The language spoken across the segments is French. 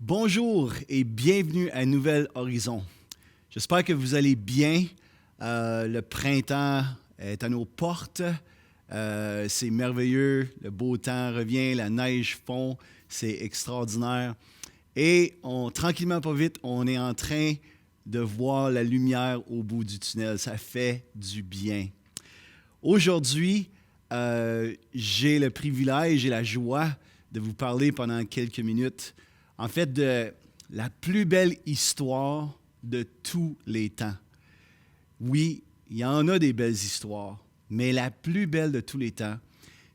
Bonjour et bienvenue à Nouvel Horizon. J'espère que vous allez bien. Le printemps est à nos portes. C'est merveilleux. Le beau temps revient, la neige fond. C'est extraordinaire. Et tranquillement, pas vite, on est en train de voir la lumière au bout du tunnel. Ça fait du bien. Aujourd'hui, j'ai le privilège et la joie de vous parler pendant quelques minutes, en fait, de la plus belle histoire de tous les temps. Oui, il y en a des belles histoires, mais la plus belle de tous les temps,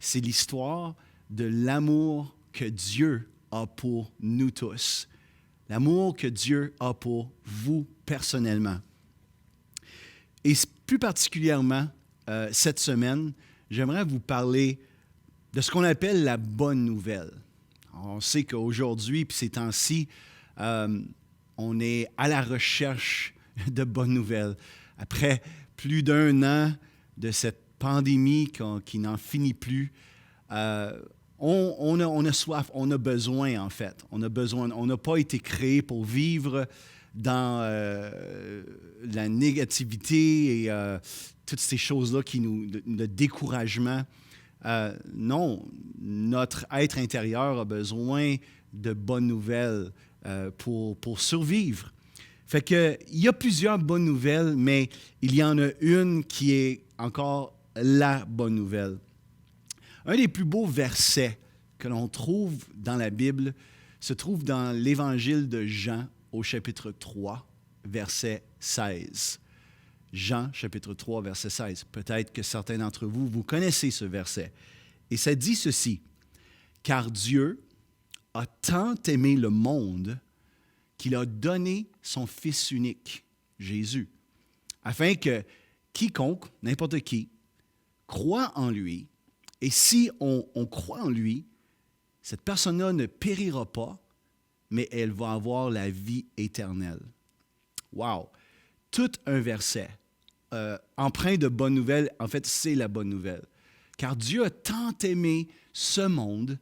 c'est l'histoire de l'amour que Dieu a pour nous tous. L'amour que Dieu a pour vous personnellement. Et plus particulièrement, cette semaine, j'aimerais vous parler de ce qu'on appelle la bonne nouvelle. On sait qu'aujourd'hui, puis ces temps-ci, on est à la recherche de bonnes nouvelles. Après plus d'un an de cette pandémie qui n'en finit plus, on a soif, on a besoin en fait. On a besoin. On n'a pas été créé pour vivre dans la négativité et toutes ces choses-là le découragement. Non, notre être intérieur a besoin de bonnes nouvelles pour survivre. Fait que, il y a plusieurs bonnes nouvelles, mais il y en a une qui est encore la bonne nouvelle. Un des plus beaux versets que l'on trouve dans la Bible se trouve dans l'Évangile de Jean au chapitre 3, verset 16. Jean, chapitre 3, verset 16. Peut-être que certains d'entre vous, vous connaissez ce verset. Et ça dit ceci, « Car Dieu a tant aimé le monde qu'il a donné son Fils unique, Jésus, afin que quiconque, n'importe qui, croit en lui, et si on croit en lui, cette personne-là ne périra pas, mais elle va avoir la vie éternelle. » Wow! Tout un verset. Empreint de bonnes nouvelles, en fait, c'est la bonne nouvelle. Car Dieu a tant aimé ce monde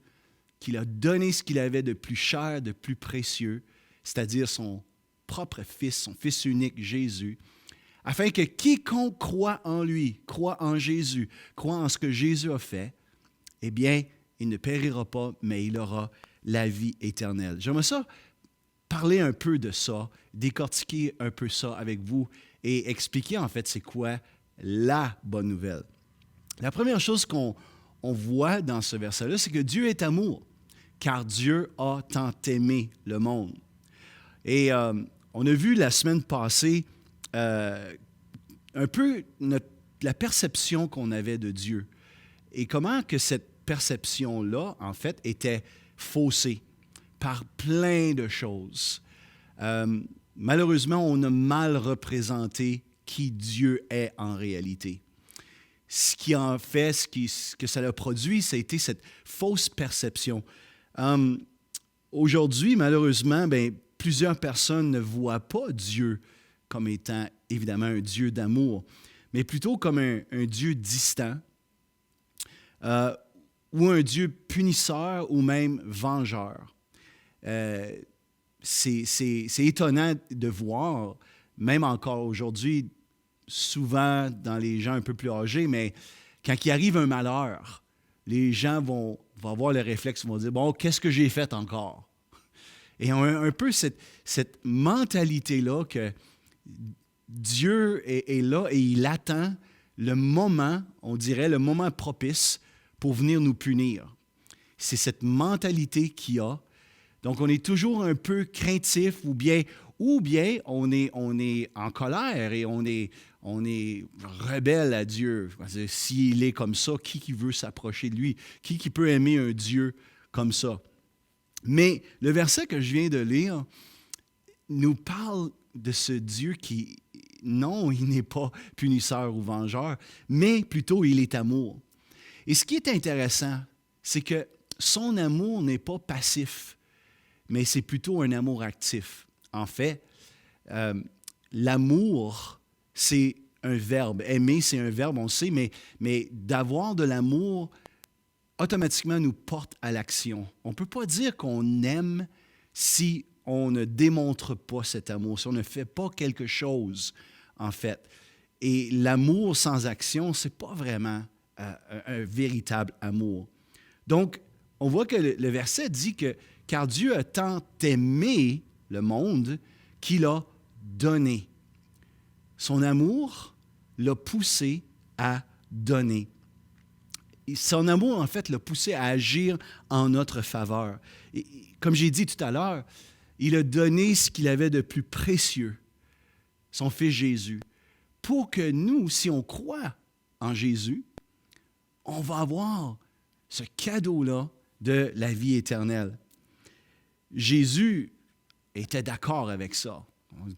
qu'il a donné ce qu'il avait de plus cher, de plus précieux, c'est-à-dire son propre Fils, son Fils unique, Jésus, afin que quiconque croit en lui, croit en Jésus, croit en ce que Jésus a fait, eh bien, il ne périra pas, mais il aura la vie éternelle. J'aimerais ça parler un peu de ça, décortiquer un peu ça avec vous et expliquer en fait c'est quoi la bonne nouvelle. La première chose qu'on voit dans ce verset-là, c'est que Dieu est amour, car Dieu a tant aimé le monde. Et on a vu la semaine passée un peu la perception qu'on avait de Dieu et comment que cette perception-là, en fait, était faussée par plein de choses. Malheureusement, on a mal représenté qui Dieu est en réalité. Ce qui en fait, ce que ça a produit, ça a été cette fausse perception. Aujourd'hui, malheureusement, plusieurs personnes ne voient pas Dieu comme étant évidemment un Dieu d'amour, mais plutôt comme un Dieu distant, ou un Dieu punisseur ou même vengeur. C'est étonnant de voir, même encore aujourd'hui, souvent dans les gens un peu plus âgés, mais quand il arrive un malheur, les gens vont avoir le réflexe, vont dire « Bon, qu'est-ce que j'ai fait encore? » Et on a un peu cette mentalité-là que Dieu est là et il attend le moment, on dirait le moment propice pour venir nous punir. C'est cette mentalité qu'il y a. Donc, on est toujours un peu craintif ou bien on est en colère et on est rebelle à Dieu. S'il est comme ça, qui veut s'approcher de lui? Qui peut aimer un Dieu comme ça? Mais le verset que je viens de lire nous parle de ce Dieu qui, non, il n'est pas punisseur ou vengeur, mais plutôt il est amour. Et ce qui est intéressant, c'est que son amour n'est pas passif, mais c'est plutôt un amour actif. En fait, l'amour, c'est un verbe. Aimer, c'est un verbe, on sait, mais d'avoir de l'amour, automatiquement, nous porte à l'action. On ne peut pas dire qu'on aime si on ne démontre pas cet amour, si on ne fait pas quelque chose, en fait. Et l'amour sans action, ce n'est pas vraiment un véritable amour. Donc, on voit que le verset dit que « Car Dieu a tant aimé le monde qu'il a donné. » Son amour l'a poussé à donner. Son amour, en fait, l'a poussé à agir en notre faveur. Et, comme j'ai dit tout à l'heure, il a donné ce qu'il avait de plus précieux, son Fils Jésus, pour que nous, si on croit en Jésus, on va avoir ce cadeau-là de la vie éternelle. Jésus était d'accord avec ça,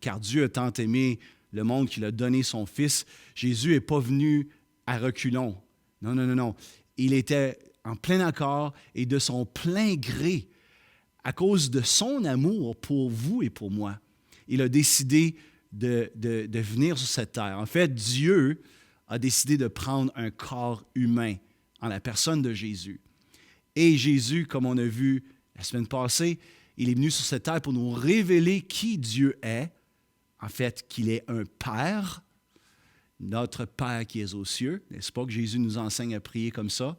car Dieu a tant aimé le monde qu'il a donné son Fils. Jésus n'est pas venu à reculons. Non, non, non, non. Il était en plein accord et de son plein gré, à cause de son amour pour vous et pour moi. Il a décidé de venir sur cette terre. En fait, Dieu a décidé de prendre un corps humain en la personne de Jésus. Et Jésus, comme on a vu la semaine passée, il est venu sur cette terre pour nous révéler qui Dieu est. En fait, qu'il est un Père, notre Père qui est aux cieux. N'est-ce pas que Jésus nous enseigne à prier comme ça?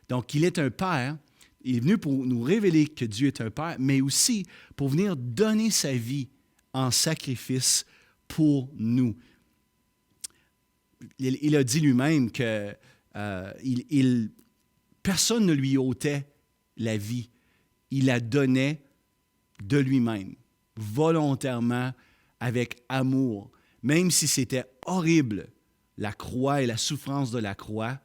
Donc, il est un Père. Il est venu pour nous révéler que Dieu est un Père, mais aussi pour venir donner sa vie en sacrifice pour nous. Il a dit lui-même que personne ne lui ôtait la vie. Il la donnait de lui-même, volontairement, avec amour. Même si c'était horrible, la croix et la souffrance de la croix,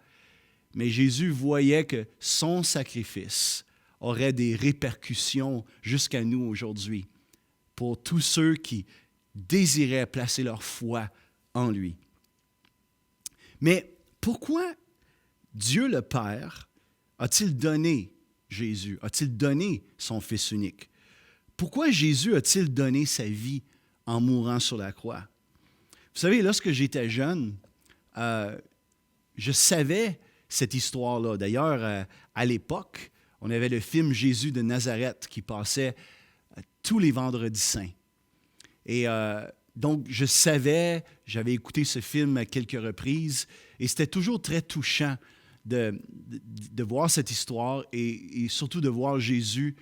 mais Jésus voyait que son sacrifice aurait des répercussions jusqu'à nous aujourd'hui pour tous ceux qui désiraient placer leur foi en lui. Mais pourquoi Dieu le Père a-t-il donné Jésus, a-t-il donné son Fils unique? Pourquoi Jésus a-t-il donné sa vie en mourant sur la croix? Vous savez, lorsque j'étais jeune, je savais cette histoire-là. D'ailleurs, à l'époque, on avait le film Jésus de Nazareth qui passait tous les vendredis saints. Et donc, je savais, j'avais écouté ce film à quelques reprises, et c'était toujours très touchant de voir cette histoire et surtout de voir Jésus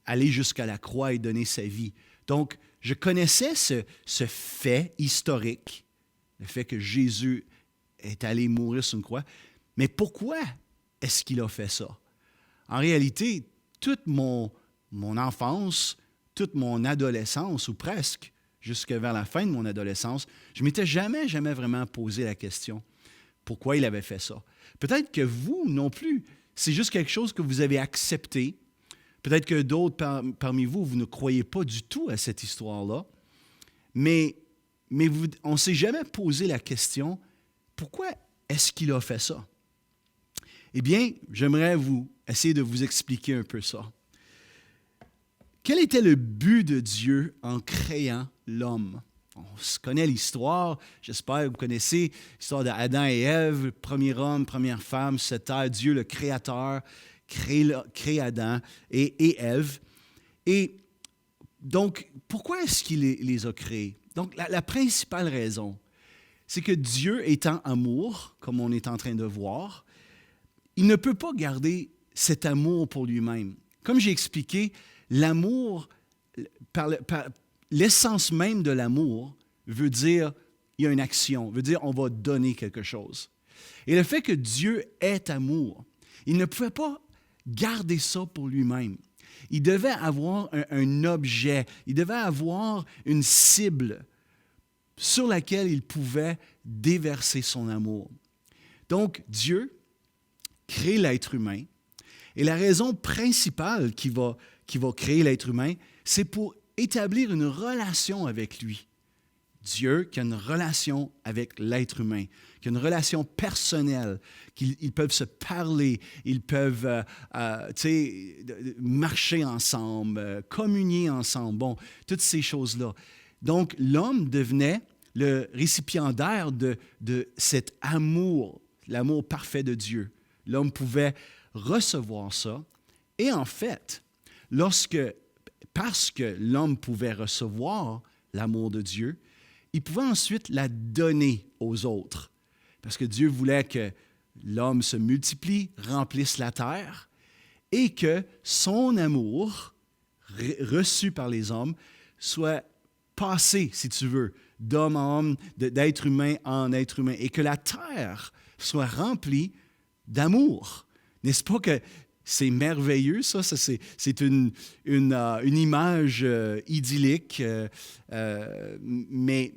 aller jusqu'à la croix et donner sa vie. Donc, je connaissais ce fait historique, le fait que Jésus est allé mourir sur une croix. Mais pourquoi est-ce qu'il a fait ça? En réalité, toute mon enfance, toute mon adolescence, ou presque, jusqu'à vers la fin de mon adolescence, je ne m'étais jamais vraiment posé la question pourquoi il avait fait ça. Peut-être que vous non plus, c'est juste quelque chose que vous avez accepté. Peut-être que d'autres parmi vous, vous ne croyez pas du tout à cette histoire-là. Mais on ne s'est jamais posé la question, pourquoi est-ce qu'il a fait ça? Eh bien, j'aimerais essayer de vous expliquer un peu ça. Quel était le but de Dieu en créant l'homme? On se connaît l'histoire, j'espère que vous connaissez l'histoire d'Adam et Ève, premier homme, première femme, cette terre, Dieu le Créateur, crée Adam et Ève. Et donc, pourquoi est-ce qu'il les a créés? Donc, la principale raison, c'est que Dieu étant amour, comme on est en train de voir, il ne peut pas garder cet amour pour lui-même. Comme j'ai expliqué, l'amour, l'essence même de l'amour veut dire il y a une action, veut dire on va donner quelque chose. Et le fait que Dieu est amour, il ne pouvait pas garder ça pour lui-même. Il devait avoir un objet, il devait avoir une cible sur laquelle il pouvait déverser son amour. Donc, Dieu crée l'être humain, et la raison principale qui va créer l'être humain, c'est pour établir une relation avec lui. Dieu qui a une relation avec l'être humain, qui a une relation personnelle, qu'ils peuvent se parler, ils peuvent marcher ensemble, communier ensemble, bon, toutes ces choses-là. Donc, l'homme devenait le récipiendaire de cet amour, l'amour parfait de Dieu. L'homme pouvait recevoir ça. Et en fait, lorsque parce que l'homme pouvait recevoir l'amour de Dieu, il pouvait ensuite la donner aux autres. Parce que Dieu voulait que l'homme se multiplie, remplisse la terre, et que son amour, reçu par les hommes, soit passé, si tu veux, d'homme en homme, d'être humain en être humain, et que la terre soit remplie d'amour. N'est-ce pas que c'est merveilleux, ça? C'est une image idyllique, mais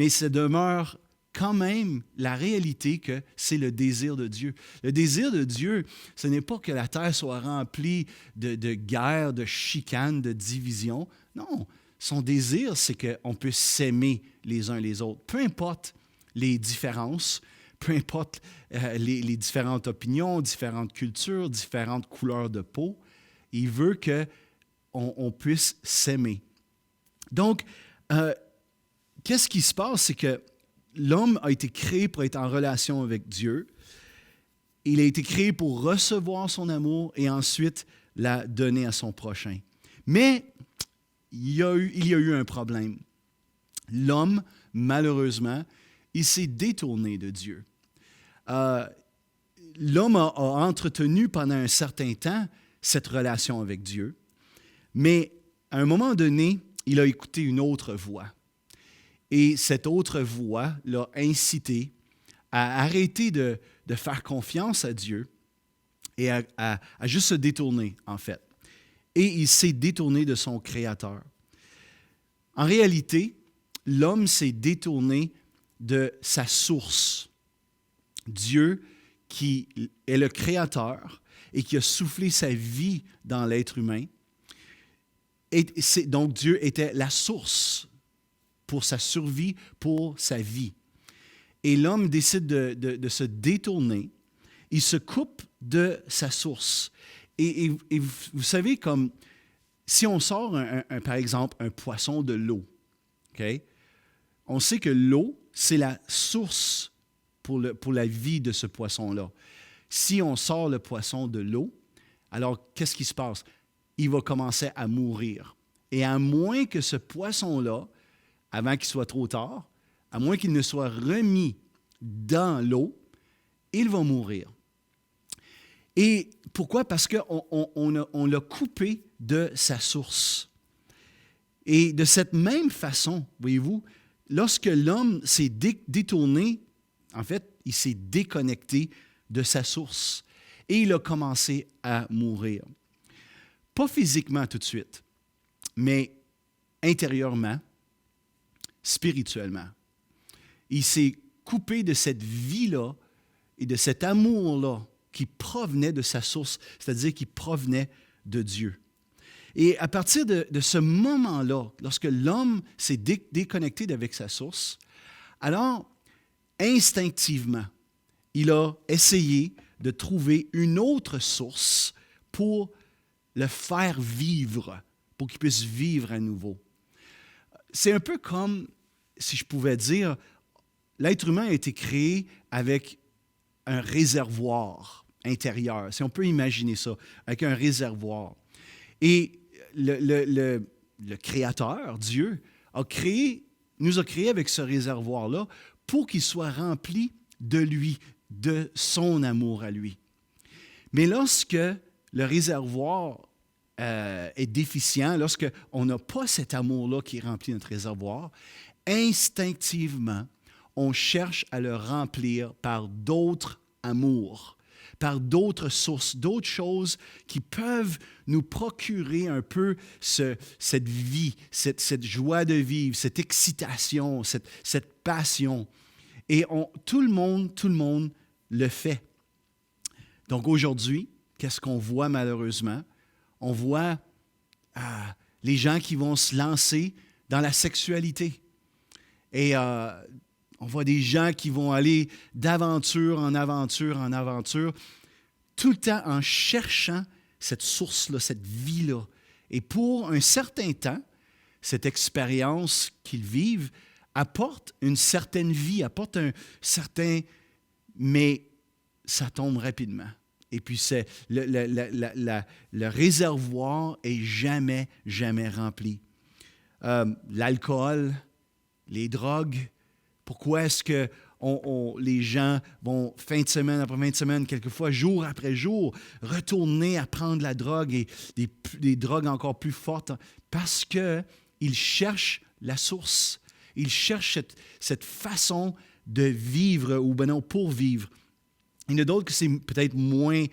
ça demeure quand même la réalité que c'est le désir de Dieu. Le désir de Dieu, ce n'est pas que la terre soit remplie de guerres, de chicanes, de divisions. Non, son désir, c'est qu'on puisse s'aimer les uns les autres. Peu importe les différences, peu importe les différentes opinions, différentes cultures, différentes couleurs de peau, il veut qu'on puisse s'aimer. Donc, qu'est-ce qui se passe? C'est que l'homme a été créé pour être en relation avec Dieu. Il a été créé pour recevoir son amour et ensuite la donner à son prochain. Mais il y a eu un problème. L'homme, malheureusement, il s'est détourné de Dieu. L'homme a entretenu pendant un certain temps cette relation avec Dieu, mais à un moment donné, il a écouté une autre voix. Et cette autre voix l'a incité à arrêter de faire confiance à Dieu et à juste se détourner, en fait. Et il s'est détourné de son Créateur. En réalité, l'homme s'est détourné de sa source. Dieu, qui est le Créateur et qui a soufflé sa vie dans l'être humain. Donc Dieu était la source pour sa survie, pour sa vie. Et l'homme décide de se détourner. Il se coupe de sa source. Et vous savez, comme si on sort, par exemple, un poisson de l'eau, okay? On sait que l'eau, c'est la source pour la vie de ce poisson-là. Si on sort le poisson de l'eau, alors qu'est-ce qui se passe? Il va commencer à mourir. Et à moins que ce poisson-là, avant qu'il soit trop tard, à moins qu'il ne soit remis dans l'eau, il va mourir. Et pourquoi? Parce qu'on l'a coupé de sa source. Et de cette même façon, voyez-vous, lorsque l'homme s'est détourné, en fait, il s'est déconnecté de sa source et il a commencé à mourir. Pas physiquement tout de suite, mais intérieurement, spirituellement. Il s'est coupé de cette vie-là et de cet amour-là qui provenait de sa source, c'est-à-dire qui provenait de Dieu. Et à partir de ce moment-là, lorsque l'homme s'est déconnecté d'avec sa source, alors, instinctivement, il a essayé de trouver une autre source pour le faire vivre, pour qu'il puisse vivre à nouveau. C'est un peu comme, si je pouvais dire, l'être humain a été créé avec un réservoir intérieur, si on peut imaginer ça, avec un réservoir. Et le Créateur, Dieu, nous a créés avec ce réservoir-là pour qu'il soit rempli de lui, de son amour à lui. Mais lorsque le réservoir est déficient, lorsqu'on n'a pas cet amour-là qui remplit notre réservoir, instinctivement, on cherche à le remplir par d'autres amours, par d'autres sources, d'autres choses qui peuvent nous procurer un peu cette vie, cette joie de vivre, cette excitation, cette passion. Et tout le monde le fait. Donc aujourd'hui, qu'est-ce qu'on voit malheureusement? On voit les gens qui vont se lancer dans la sexualité. Et on voit des gens qui vont aller d'aventure en aventure en aventure, tout le temps en cherchant cette source-là, cette vie-là. Et pour un certain temps, cette expérience qu'ils vivent apporte une certaine vie, apporte un certain... Mais ça tombe rapidement. Et puis, le réservoir est jamais, jamais rempli. L'alcool, les drogues, pourquoi est-ce que les gens vont fin de semaine après fin de semaine, quelquefois jour après jour, retourner à prendre la drogue et des drogues encore plus fortes? Parce qu'ils cherchent la source. Ils cherchent cette façon de vivre, ou ben non, pour vivre. Il y en a d'autres que c'est peut-être moins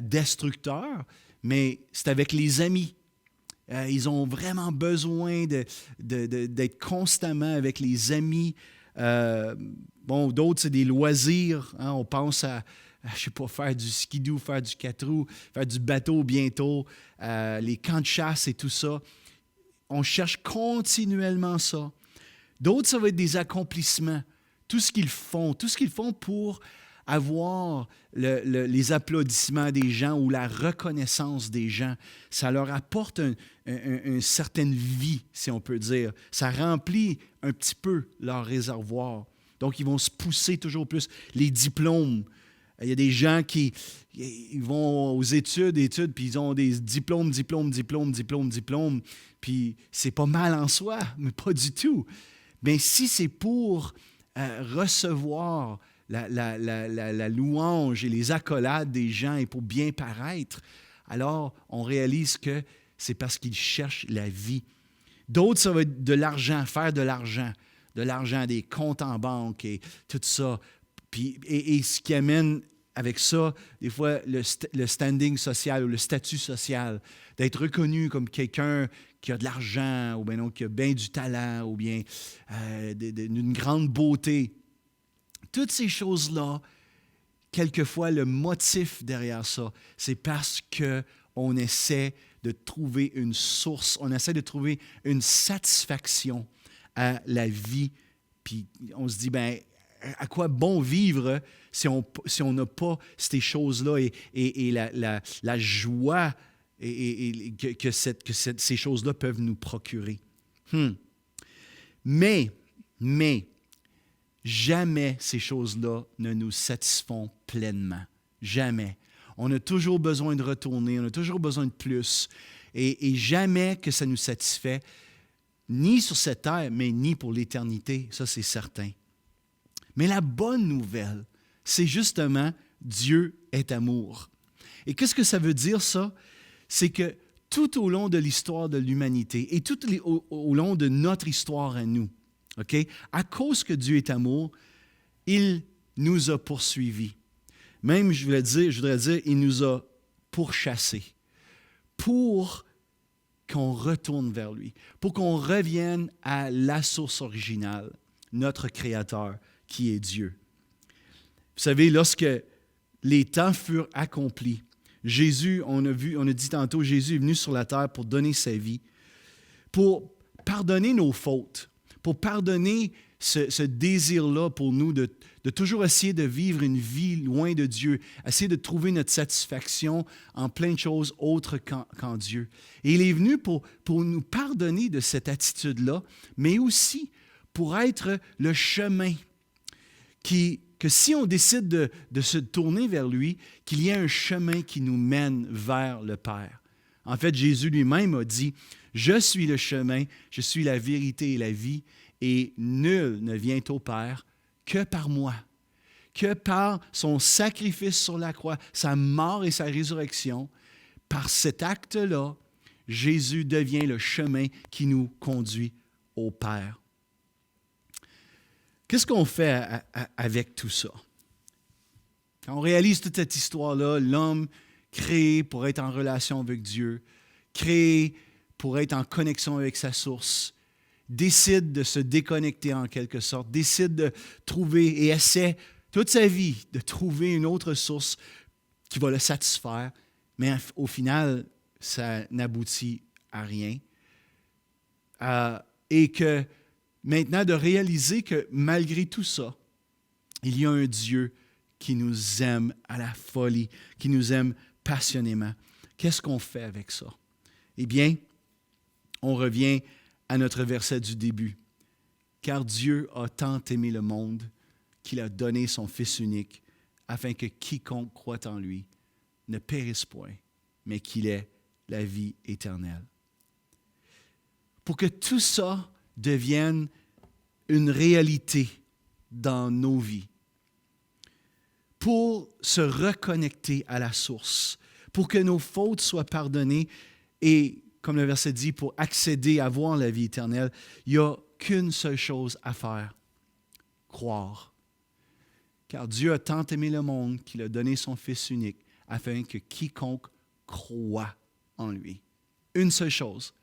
destructeur, mais c'est avec les amis. Ils ont vraiment besoin d'être constamment avec les amis. D'autres, c'est des loisirs. Hein? On pense à, je ne sais pas, faire du skidoo, faire du 4 roues, faire du bateau bientôt, les camps de chasse et tout ça. On cherche continuellement ça. D'autres, ça va être des accomplissements. Tout ce qu'ils font pour avoir les applaudissements des gens ou la reconnaissance des gens. Ça leur apporte une certaine vie, si on peut dire. Ça remplit un petit peu leur réservoir. Donc, ils vont se pousser toujours plus. Les diplômes. Il y a des gens qui ils vont aux études, puis ils ont des diplômes. Puis c'est pas mal en soi, mais pas du tout. Mais si c'est pour recevoir la louange et les accolades des gens et pour bien paraître, alors on réalise que c'est parce qu'ils cherchent la vie. D'autres, ça va être de l'argent, faire de l'argent, des comptes en banque et tout ça. Puis, et ce qui amène avec ça, des fois, le standing social ou le statut social, d'être reconnu comme quelqu'un qui a de l'argent ou bien non, qui a bien du talent ou bien d'une grande beauté. Toutes ces choses-là, quelquefois, le motif derrière ça, c'est parce qu'on essaie de trouver une source, on essaie de trouver une satisfaction à la vie. Puis on se dit, bien, à quoi bon vivre si on n'a pas ces choses-là et la joie que ces choses-là peuvent nous procurer. Mais, jamais ces choses-là ne nous satisfont pleinement. Jamais. On a toujours besoin de retourner, on a toujours besoin de plus. Et jamais que ça nous satisfait, ni sur cette terre, mais ni pour l'éternité. Ça, c'est certain. Mais la bonne nouvelle, c'est justement Dieu est amour. Et qu'est-ce que ça veut dire, ça? C'est que tout au long de l'histoire de l'humanité et tout au long de notre histoire à nous, okay? À cause que Dieu est amour, il nous a poursuivis. Même, je voudrais dire, il nous a pourchassés pour qu'on retourne vers lui, pour qu'on revienne à la source originale, notre Créateur, qui est Dieu. Vous savez, lorsque les temps furent accomplis, Jésus, on a dit tantôt, Jésus est venu sur la terre pour donner sa vie, pour pardonner nos fautes, pour pardonner ce désir-là pour nous de toujours essayer de vivre une vie loin de Dieu, essayer de trouver notre satisfaction en plein de choses autres qu'en Dieu. Et il est venu pour nous pardonner de cette attitude-là, mais aussi pour être le chemin que si on décide de se tourner vers lui, qu'il y ait un chemin qui nous mène vers le Père. En fait, Jésus lui-même a dit, « Je suis le chemin, je suis la vérité et la vie, et nul ne vient au Père que par moi. » Que par son sacrifice sur la croix, sa mort et sa résurrection, par cet acte-là, Jésus devient le chemin qui nous conduit au Père. Qu'est-ce qu'on fait avec tout ça? Quand on réalise toute cette histoire-là, l'homme créé pour être en relation avec Dieu, créé pour être en connexion avec sa source, décide de se déconnecter en quelque sorte, décide de trouver et essaie toute sa vie de trouver une autre source qui va le satisfaire, mais au final, ça n'aboutit à rien. Et que maintenant, de réaliser que malgré tout ça, il y a un Dieu qui nous aime à la folie, qui nous aime passionnément. Qu'est-ce qu'on fait avec ça? Eh bien, on revient à notre verset du début. « Car Dieu a tant aimé le monde qu'il a donné son Fils unique, afin que quiconque croit en lui ne périsse point, mais qu'il ait la vie éternelle. Pour que tout ça devienne une réalité dans nos vies, pour se reconnecter à la source, pour que nos fautes soient pardonnées et, comme le verset dit, pour accéder à voir la vie éternelle, il n'y a qu'une seule chose à faire, croire. Car Dieu a tant aimé le monde qu'il a donné son Fils unique afin que quiconque croit en lui. Une seule chose,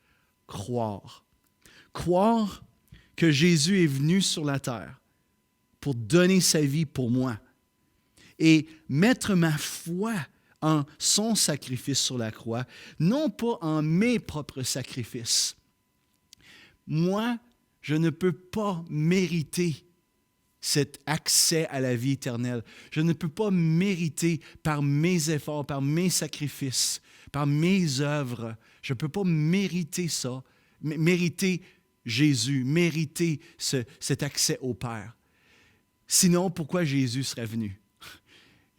croire. Croire que Jésus est venu sur la terre pour donner sa vie pour moi et mettre ma foi en son sacrifice sur la croix, non pas en mes propres sacrifices. Moi, je ne peux pas mériter cet accès à la vie éternelle. Je ne peux pas mériter par mes efforts, par mes sacrifices, par mes œuvres. Je ne peux pas mériter ça, mériter Jésus, mériter cet accès au Père. Sinon, pourquoi Jésus serait venu?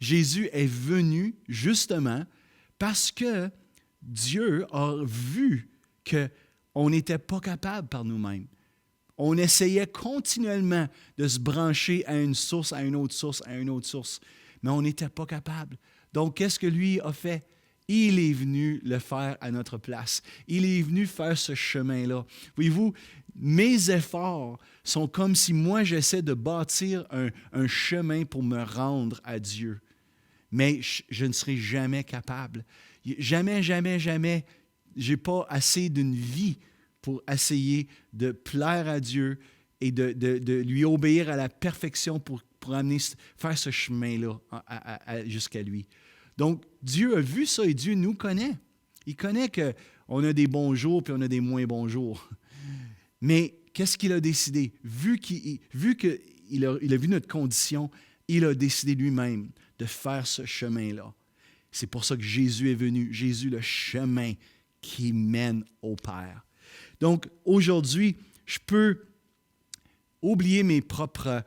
Jésus est venu justement parce que Dieu a vu qu'on n'était pas capable par nous-mêmes. On essayait continuellement de se brancher à une source, à une autre source, à une autre source, mais on n'était pas capable. Donc, qu'est-ce que lui a fait? Il est venu le faire à notre place. Il est venu faire ce chemin-là. Voyez-vous, mes efforts sont comme si moi, j'essaie de bâtir un chemin pour me rendre à Dieu. Mais je ne serai jamais capable. Jamais, jamais, jamais, je n'ai pas assez d'une vie pour essayer de plaire à Dieu et de lui obéir à la perfection pour faire ce chemin-là jusqu'à lui. Donc, Dieu a vu ça et Dieu nous connaît. Il connaît qu'on a des bons jours puis on a des moins bons jours. Mais qu'est-ce qu'il a décidé? Vu qu'il a vu notre condition, il a décidé lui-même de faire ce chemin-là. C'est pour ça que Jésus est venu. Jésus, le chemin qui mène au Père. Donc, aujourd'hui, je peux oublier mes propres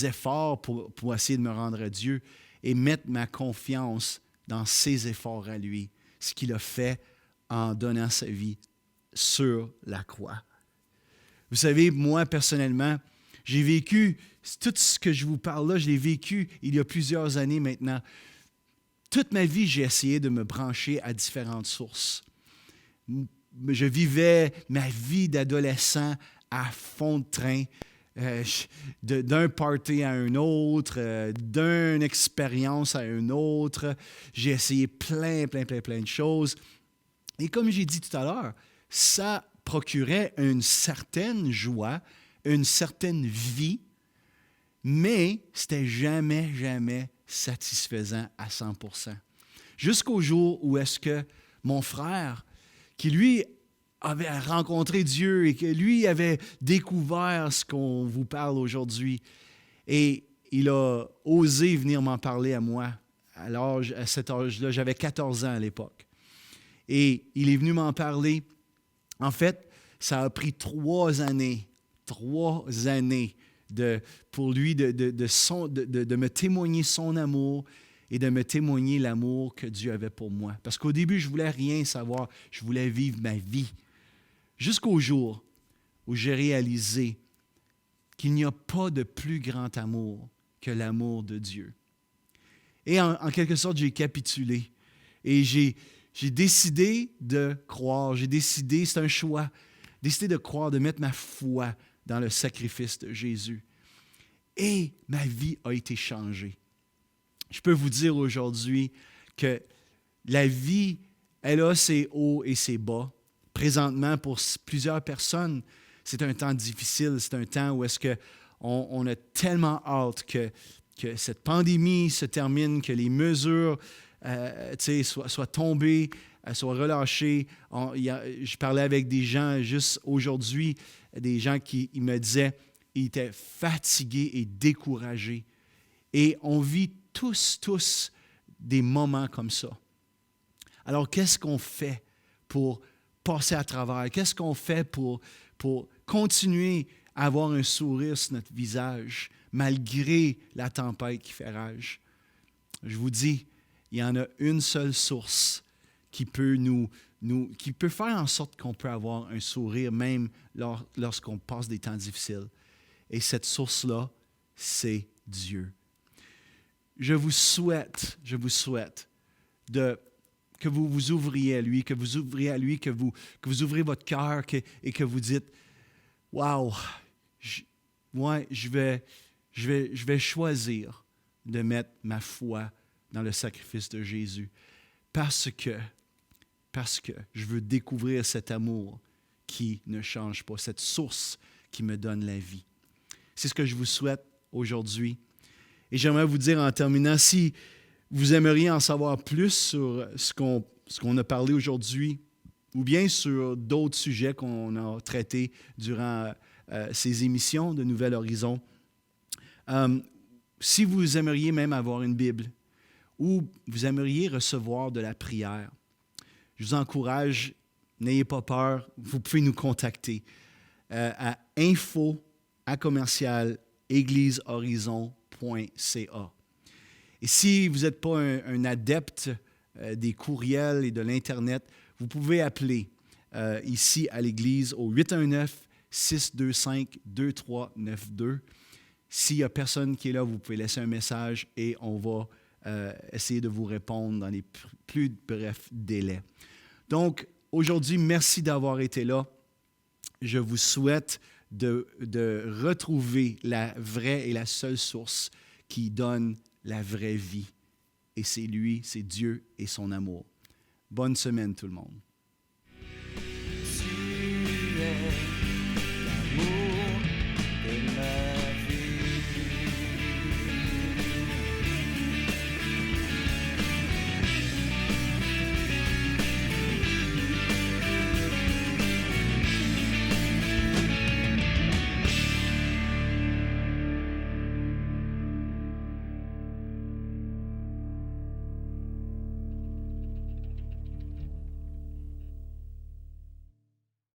efforts pour essayer de me rendre à Dieu et mettre ma confiance dans ses efforts à lui, ce qu'il a fait en donnant sa vie sur la croix. Vous savez, moi, personnellement, j'ai vécu, tout ce que je vous parle là, je l'ai vécu il y a plusieurs années maintenant. Toute ma vie, j'ai essayé de me brancher à différentes sources. Je vivais ma vie d'adolescent à fond de train, d'un party à un autre, d'une expérience à une autre. J'ai essayé plein de choses. Et comme j'ai dit tout à l'heure, ça procurait une certaine joie, une certaine vie, mais c'était jamais satisfaisant à 100%. Jusqu'au jour où est-ce que mon frère, qui lui avait rencontré Dieu et que lui avait découvert ce qu'on vous parle aujourd'hui, et il a osé venir m'en parler à moi. Alors, à cet âge-là, j'avais 14 ans à l'époque. Et il est venu m'en parler. En fait, ça a pris 3 années pour lui de me témoigner son amour et de me témoigner l'amour que Dieu avait pour moi. Parce qu'au début, je ne voulais rien savoir, je voulais vivre ma vie. Jusqu'au jour où j'ai réalisé qu'il n'y a pas de plus grand amour que l'amour de Dieu. Et en quelque sorte, j'ai capitulé et j'ai décidé de croire, c'est un choix, décidé de croire, de mettre ma foi dans le sacrifice de Jésus. Et ma vie a été changée. Je peux vous dire aujourd'hui que la vie, elle a ses hauts et ses bas. Présentement, pour plusieurs personnes, c'est un temps difficile, c'est un temps où est-ce qu'on a tellement hâte que cette pandémie se termine, que les mesures soient tombées, soient relâchées. Je parlais avec des gens juste aujourd'hui, des gens qui me disaient qu'ils étaient fatigués et découragés. Et on vit tous des moments comme ça. Alors, qu'est-ce qu'on fait pour passer à travers? Qu'est-ce qu'on fait pour continuer à avoir un sourire sur notre visage malgré la tempête qui fait rage? Je vous dis, il y en a une seule source qui peut qui peut faire en sorte qu'on peut avoir un sourire même lorsqu'on passe des temps difficiles. Et cette source-là, c'est Dieu. Je vous souhaite que vous vous ouvriez à lui, que vous ouvrez votre cœur et que vous dites, « Wow, je vais choisir de mettre ma foi dans le sacrifice de Jésus parce que je veux découvrir cet amour qui ne change pas, cette source qui me donne la vie. » C'est ce que je vous souhaite aujourd'hui. Et j'aimerais vous dire en terminant, si vous aimeriez en savoir plus sur ce qu'on a parlé aujourd'hui, ou bien sur d'autres sujets qu'on a traités durant ces émissions de Nouvel Horizon, si vous aimeriez même avoir une Bible, ou vous aimeriez recevoir de la prière, je vous encourage, n'ayez pas peur, vous pouvez nous contacter à info@églisehorizon.ca. Et si vous n'êtes pas un adepte des courriels et de l'Internet, vous pouvez appeler ici à l'Église au 819-625-2392. S'il n'y a personne qui est là, vous pouvez laisser un message et on va essayer de vous répondre dans les plus brefs délais. Donc, aujourd'hui, merci d'avoir été là. Je vous souhaite de retrouver la vraie et la seule source qui donne la vraie vie. Et c'est lui, c'est Dieu et son amour. Bonne semaine tout le monde. Tu es l'amour.